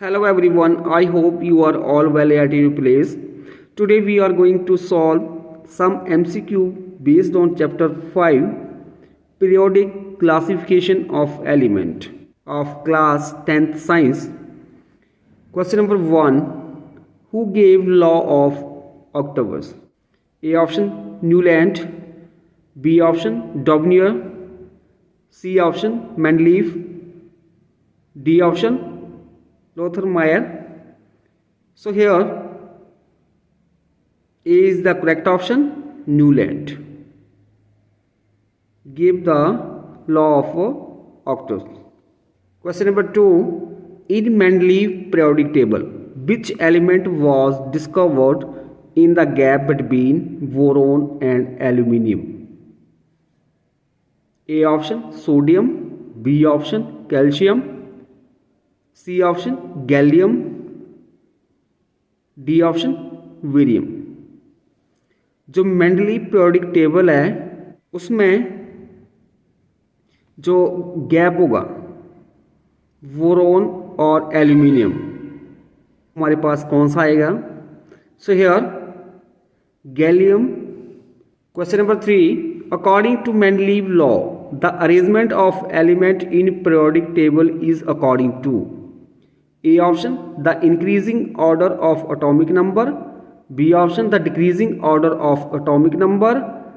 Hello everyone, I hope you are all well at your place. Today we are going to solve some MCQ based on chapter 5 periodic classification of element of class 10th science. Question number 1, who gave law of octavus? A option Newland, B option Dobnier, C option Mendeleev, D option Lothar Meyer. So here A is the correct option. Newland gave the law of octavus. Question number 2, in Mendeleev periodic table, which element was discovered in the gap between boron and aluminium? A option sodium, B option calcium, C option gallium, D option वीरियम. जो Mendeleev periodic table है उसमें जो gap होगा boron और aluminium हमारे पास कौन सा आएगा? So here gallium. Question number 3, according to Mendeleev law, the arrangement of element in periodic table is according to A option the increasing order of atomic number, B option the decreasing order of atomic number,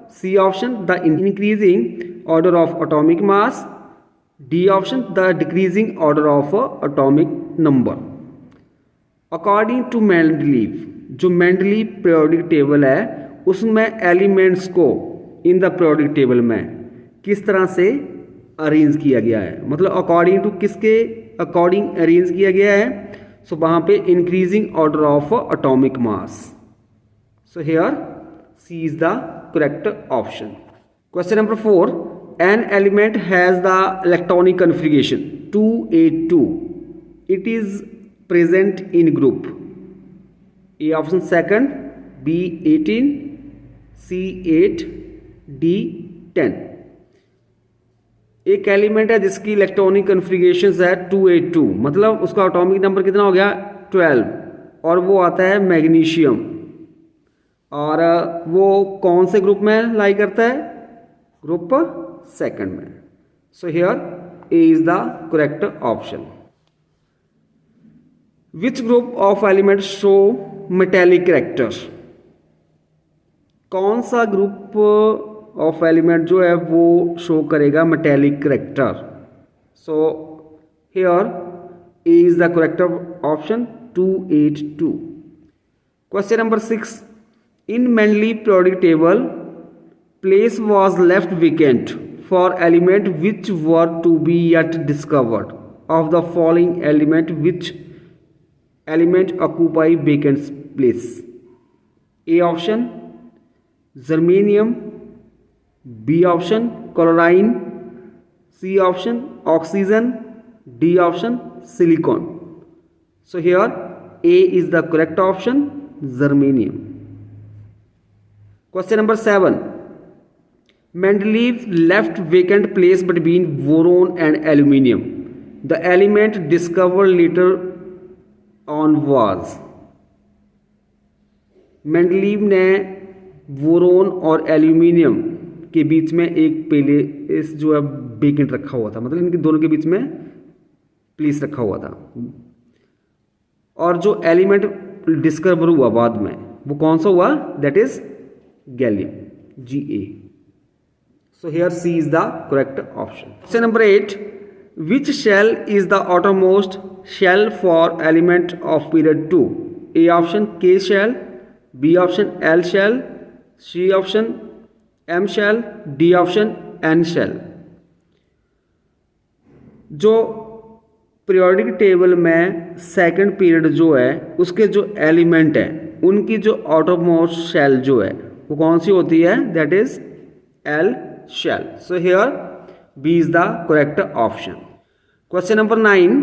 C option the increasing order of atomic mass, D option the decreasing order of atomic number. According to Mendeleev, जो Mendeleev periodic table है उसमें elements को in the periodic table में किस तरह से arrange किया गया है, मतलब अकॉर्डिंग टू किसके अकॉर्डिंग अरेंज किया गया है. सो वहाँ पे increasing order of atomic mass. So here C is the correct option. Question number 4, an element has the electronic configuration 282. It is present in group. A option second, B 18, C 8, D 10. एक element है जिसकी electronic configuration है 282, मतलब उसका atomic number कितना हो गया 12, और वो आता है मैग्नीशियम, और वो कौन से ग्रुप में लाई करता है? ग्रुप सेकंड में. सो here A is the correct option. Which group of element show metallic character? कौन सा ग्रुप ऑफ एलिमेंट जो है वो शो करेगा metallic character? So here A is the correct option 282. Question number 6, in Mendeleev periodic table place was left vacant for element which were to be yet discovered. Of the following element, which element occupy vacant place? A option germanium, B option chlorine, C option oxygen, D option silicon. So here A is the correct option, germanium. Question number 7, Mendeleev left vacant place between boron and aluminium. The element discovered later on was. Mendeleev ने boron और aluminium के बीच में एक place जो है vacant रखा हुआ था, मतलब इनके दोनों के बीच में प्लेस रखा हुआ था, और जो एलिमेंट डिस्कवर हुआ बाद में वो कौन सा हुआ? That is gallium, Ga. So here C is the correct option. Question number 8, which shell is the outermost shell for element of period 2? A option K shell, B option L shell, C option M shell, D option N shell. जो periodic table में second period जो है उसके जो element हैं उनकी जो outermost shell जो है वो कौन सी होती है? That is L shell. So here B is the correct option. Question number 9,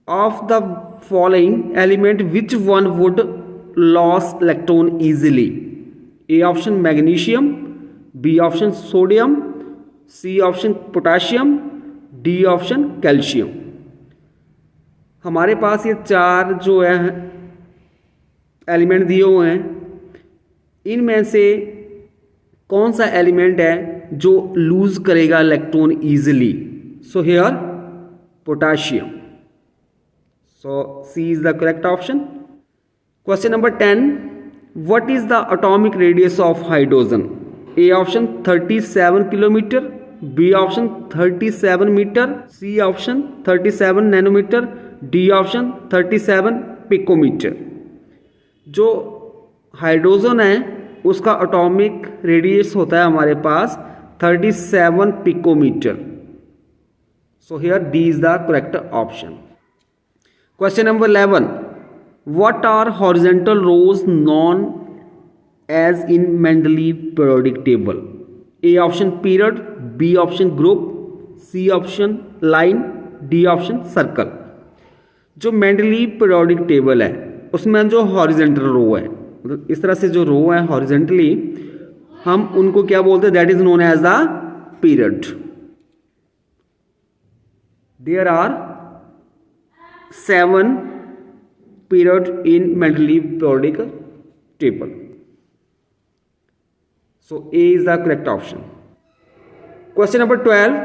of the following element which one would loss electron easily? A option magnesium, B option sodium, C option potassium, D option calcium. हमारे पास ये चार जो है element दिए हुए हैं, इनमें से कौन सा एलिमेंट है जो लूज करेगा electron easily? So here potassium. So C is the correct option. Question number 10. What is the atomic radius of hydrogen? A option 37 kilometer, B option 37 meter, C option 37 nanometer, D option 37 picometer. जो hydrogen है उसका atomic radius होता है हमारे पास 37 picometre. So here D is the correct option. Question number 11. What are horizontal rows known as in Mendeleev periodic table? A option period, B option group, C option line, D option circle. जो Mendeleev periodic table है उसमें जो horizontal रो है, मतलब इस तरह से जो रो है हॉरिजेंटली, हम उनको क्या बोलते हैं? That is known as the period. There are 7 period in Mendeleev periodic table. So A is the correct option. Question number 12.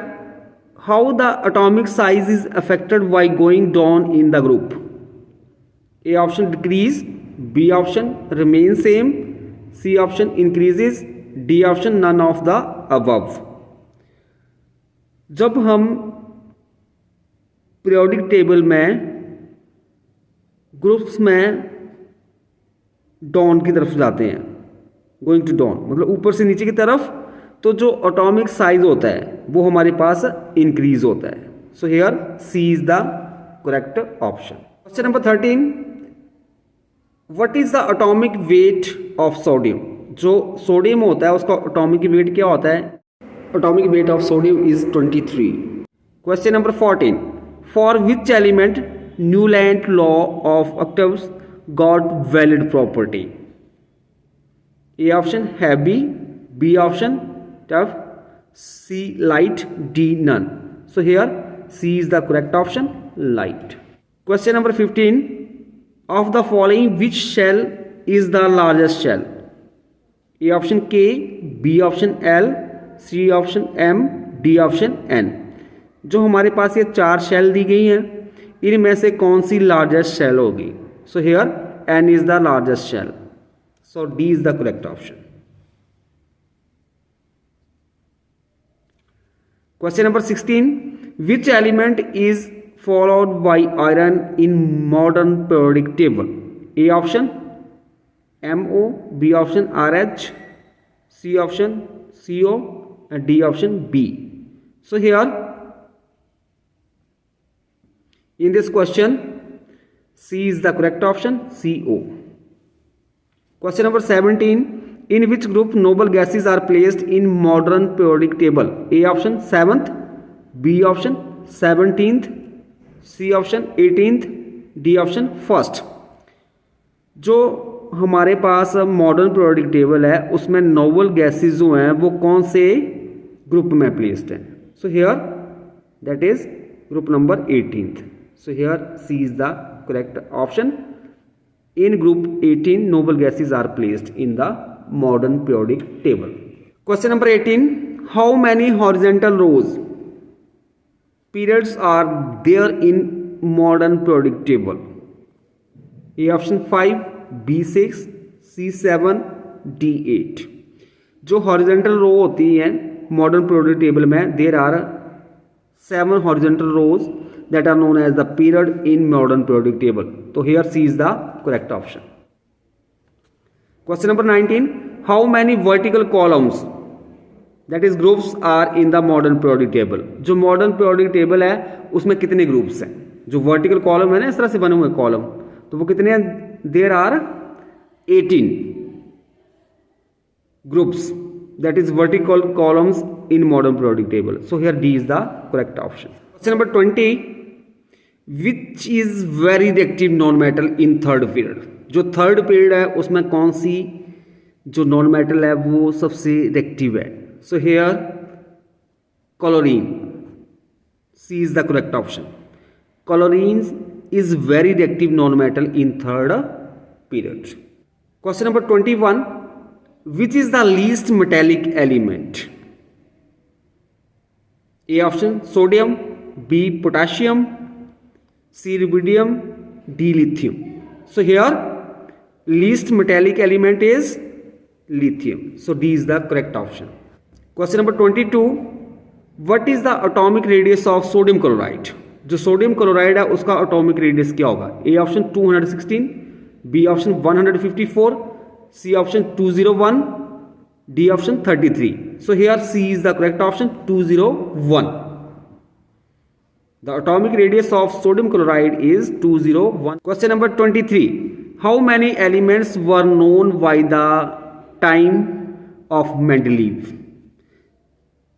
How the atomic size is affected by going down in the group? A option decrease, B option remain same, C option increases, D option none of the above. जब हम periodic table में groups में down की तरफ जाते हैं, going to down मतलब ऊपर से नीचे की तरफ, तो जो एटॉमिक साइज होता है वो हमारे पास इंक्रीज होता है. So here C is the correct option. Question number 13. What is the atomic weight of sodium? जो सोडियम होता है उसका एटॉमिक वेट क्या होता है? Atomic weight of sodium is 23. Question number 14. For which element Newland law of octaves got valid property? A option heavy, B option tough, C light, D none. So here C is the correct option, light. Question number 15. Of the following, which shell is the largest shell? A option K, B option L, C option M, D option N. जो हमारे पास ये चार shell दी गई हैं, इनमें से कौन सी लार्जेस्ट शेल होगी? So here N is the largest shell. So D is the correct option. Question number 16. Which element is followed by iron in modern periodic table? A option MO, B option RH, C option CO, and D option B. So here in this question, C is the correct option, CO. Question number 17. In which group noble gases are placed in modern periodic table? A option 7th, B option 17th, C option 18th, D option 1st. जो हमारे पास modern periodic table है उसमें noble gases जो हैं वो कौन से group में प्लेस्ड हैं? So here that is group number 18th. So here C is the correct option. In group 18, noble gases are placed in the modern periodic table. Question number 18. How many horizontal rows periods are there in modern periodic table? A option 5, B 6, C 7, D 8. जो horizontal row होती हैं modern periodic table में, there are 7 horizontal rows that are known as the period in modern periodic table. So here C is the correct option. Question number 19. How many vertical columns, that is groups, are in the modern periodic table? जो modern periodic table है उसमें कितने groups हैं? जो vertical column है ना, इस तरह से बने हुए column, तो वो कितने हैं? There are 18 groups, that is vertical columns in modern periodic table. So here D is the correct option. Question number 20. Which is very reactive non-metal in third period? जो थर्ड पीरियड है उसमें कौन सी जो non metal है वो सबसे reactive है? So here chlorine. C is the correct option. Chlorine is very reactive non-metal in third period. Question number 21. Which is the least metallic element? A option sodium, B potassium, C rubidium, D lithium. So here least metallic element is lithium. So D is the correct option. Question number 22. What is the atomic radius of sodium chloride? जो sodium chloride है उसका atomic radius क्या होगा? A option 216, B option 154, C option 201, D option 33. So here C is the correct option 201. The atomic radius of sodium chloride is 201. Question number 23. How many elements were known by the time of Mendeleev?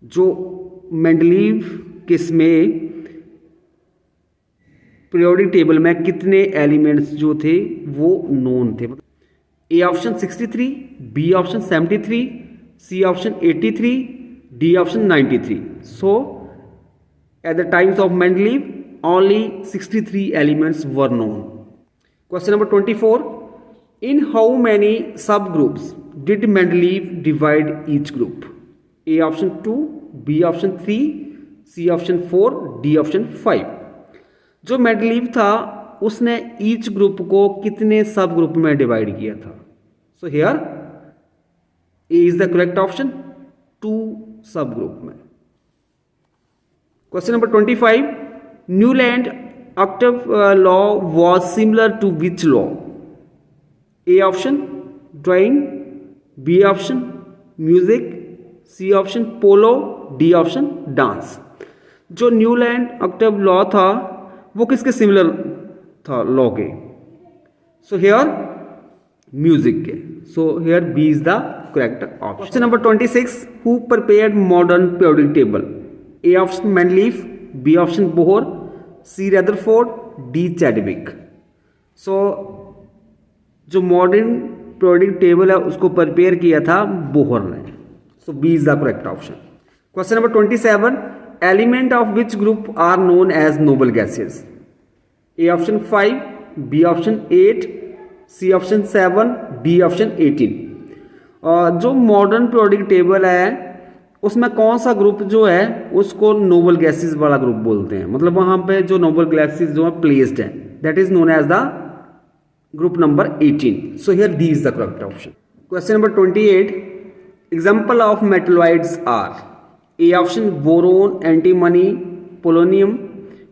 जो Mendeleev किस में periodic table में कितने elements जो थे वो known थे? A option 63, B option 73, C option 83, D option 93. So at the times of Mendeleev only 63 elements were known. Question number 24. In how many sub groups did Mendeleev divide each group? A option 2, B option 3, C option 4, D option 5. जो Mendeleev था उसने each group को कितने सब group में divide किया था? So here A is the correct option 2 subgroup में. Question number 25. Newland octave law was similar to which law? A option drawing, B option music, C option polo, D option dance. जो Newland octave law था वो किसके similar था law के? So here music के. So here B is the correct option. Question number 26. Who prepared modern periodic table? A option Mendeleev, B option Bohr, C Rutherford, D Chadwick. So जो modern periodic table है उसको prepare किया था Bohr ने. So B is the correct option. Question number 27. Element of which group are known as noble gases? A option 5, B option 8, C option 7, D option 18. जो modern periodic table है उसमें कौन सा ग्रुप जो है उसको नोबल गैसेस वाला group बोलते हैं? मतलब वहां पे जो नोबल गैसेस जो है प्लेस्ड है that is known as the group number 18. So here D is the correct option. Question number 28. Example of metalloids are? A option boron, antimony, polonium,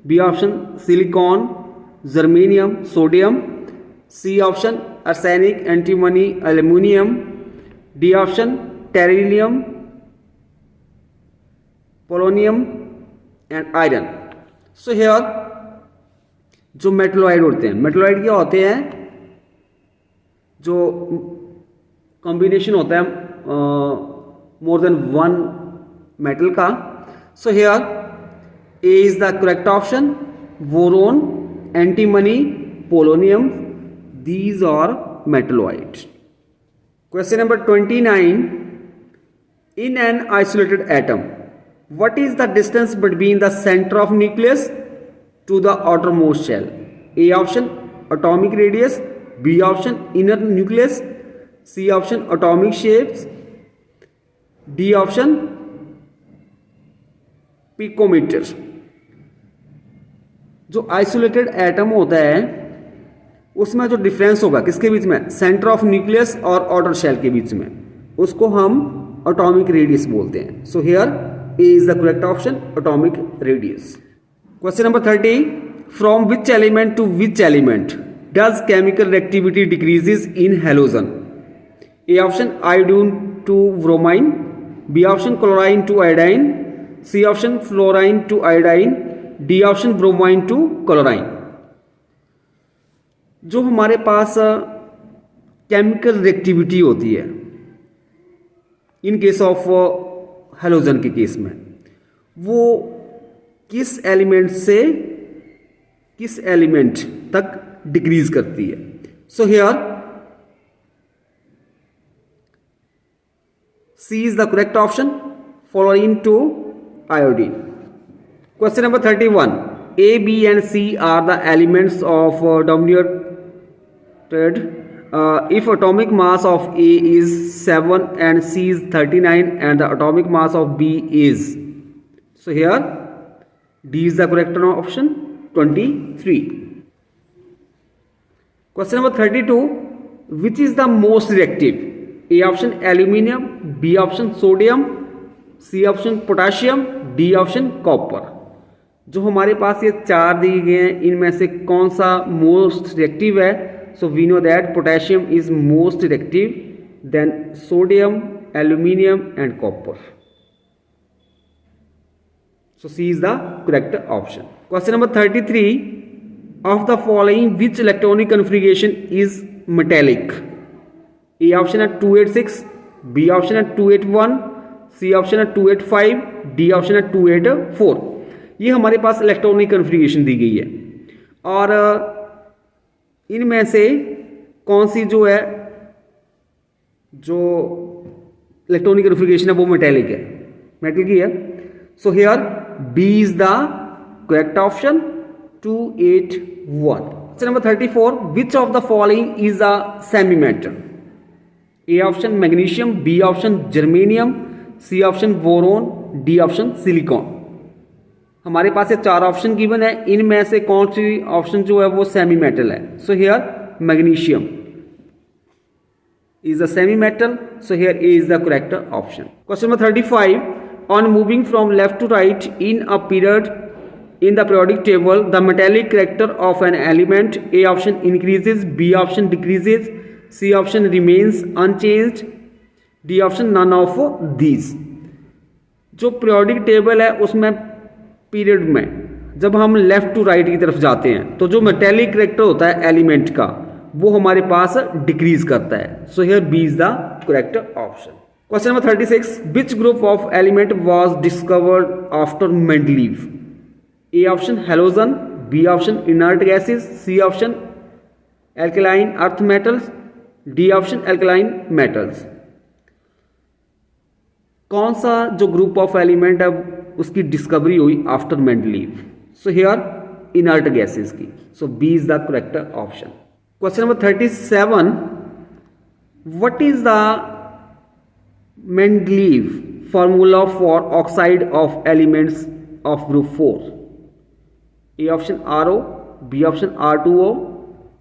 B option silicon, germanium, sodium, C option arsenic, antimony, aluminium, D option tellurium, polonium and iron. So here जो metalloid होते हैं, metalloid क्या होते हैं? जो combination होता है more than one metal का. सो here A is the correct option. Boron, antimony, polonium, these are metalloid. Question number 29. In an isolated atom, what is the distance between the center of nucleus to the outermost shell? A option atomic radius, B option inner nucleus, C option atomic shapes, D option picometer. जो isolated atom होता है उसमें जो difference होगा किसके बीच में? Centre of nucleus और आउटर शेल के बीच में, उसको हम एटॉमिक रेडियस बोलते हैं. So here A is the correct option, atomic radius. Question number 30. From which element to which element does chemical reactivity decreases in halogen? A option iodine to bromine, B option chlorine to iodine, C option fluorine to iodine, D option bromine to chlorine. जो हमारे पास chemical reactivity होती है in case of halogen के case में, वो किस element से किस एलिमेंट तक डिक्रीज करती है? So here C is the correct option, fluorine to iodine. Question number 31. A, B and C are the elements of dominated. If atomic mass of A is 7 and C is 39 and the atomic mass of B is, so here D is the correct option, 23. Question number 32. Which is the most reactive? A option aluminium, B option sodium, C option potassium, D option copper. जो हमारे पास ये चार दिए गए हैं इनमें से कौन सा मोस्ट रिएक्टिव है? So we know that potassium is most reactive, then sodium, aluminium and copper. So C is the correct option. Question number 33. Of the following, which electronic configuration is metallic? A option है 286, B option है 281, C option है 285, D option है 284. ये हमारे पास electronic configuration दी गई है और इनमें से कौन सी जो है जो इलेक्ट्रॉनिक कन्फिगरेशन है वो मेटेलिक है, मेटल की है. So here B is the correct option, 281. Question number 34. Which of the following is a semi metal? A option magnesium, B option germanium, C option boron, D option silicon. हमारे पास ये चार option given है, इनमें से कौन C option जो है वो सेमी मेटल है? So here magnesium is a semi metal, so here A is the correct option. Question number 35. On moving from left to right in a period in the periodic table, the metallic character of an element, A option increases, B option decreases, C option remains unchanged, D option none of these. जो periodic table है उसमें period में जब हम left to right की तरफ जाते हैं तो जो मेटेलिक करेक्टर होता है एलिमेंट का वो हमारे पास डिक्रीज करता है. So here B is the correct option. Question number 36. Which group of element was discovered after Mendeleev? A option halogen, B option inert gases, C option alkaline earth metals, D option alkaline metals. कौन सा जो group of element है उसकी discovery हुई after Mendeleev? So here inert gases की. So B is the correct option. Question number 37. What is the Mendeleev formula for oxide of elements of group 4? A option RO, B option R2O,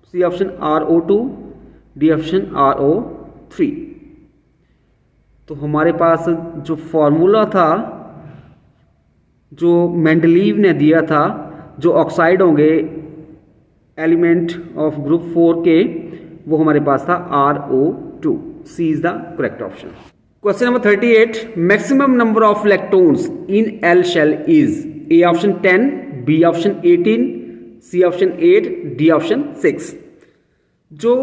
C option RO2, D option RO3. तो हमारे पास जो formula था जो Mendeleev ने दिया था जो oxide होंगे एलिमेंट ऑफ ग्रुप 4 के वो हमारे पास था RO2. C is the correct option. Question number 38. Maximum number of electrons in L shell is A option 10, B option 18, C option 8, D option 6. जो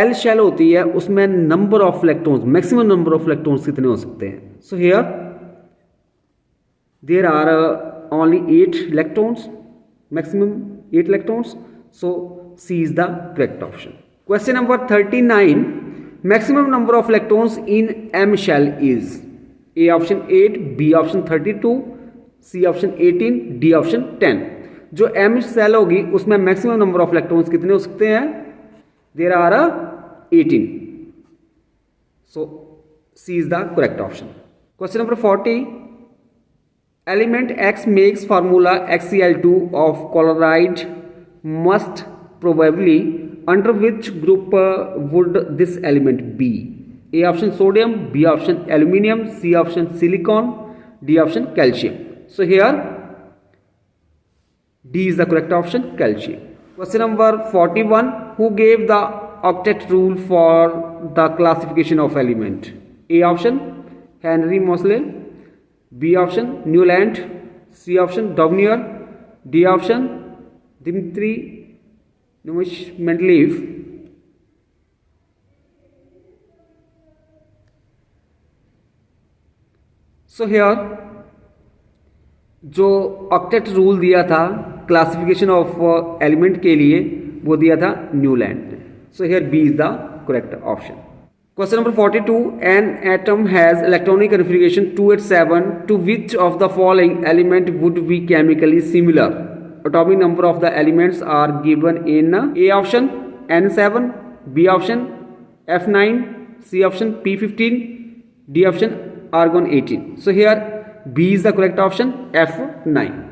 L shell होती है उसमें number of electrons, maximum number of electrons कितने हो सकते हैं? So here there are only 8 electrons, maximum 8 electrons. So C is the correct option. Question number 39. Maximum number of electrons in M shell is A option 8, B option 32, C option 18, D option 10. जो M shell होगी उसमें maximum number of electrons कितने हो सकते हैं? There are 18. So C is the correct option. Question number 40. Element X makes formula XCl2 of chloride must probably under which group would this element be? A option sodium, B option aluminium, C option silicon, D option calcium. So here D is the correct option, calcium. Question number 41. Who gave the octet rule for the classification of element? A option Henry Moseley, B option Newland, C option Dovnier, D option Dmitry Mendeleev. So here जो octet rule दिया था classification of element के लिए वो दिया था Newland ने. So here B is the correct option. Question number 42. An atom has electronic configuration 287. To which of the following element would be chemically similar? atomic number of the elements are given in A option N7, B option F9, C option P15, D option argon 18. So here B is the correct option, F9.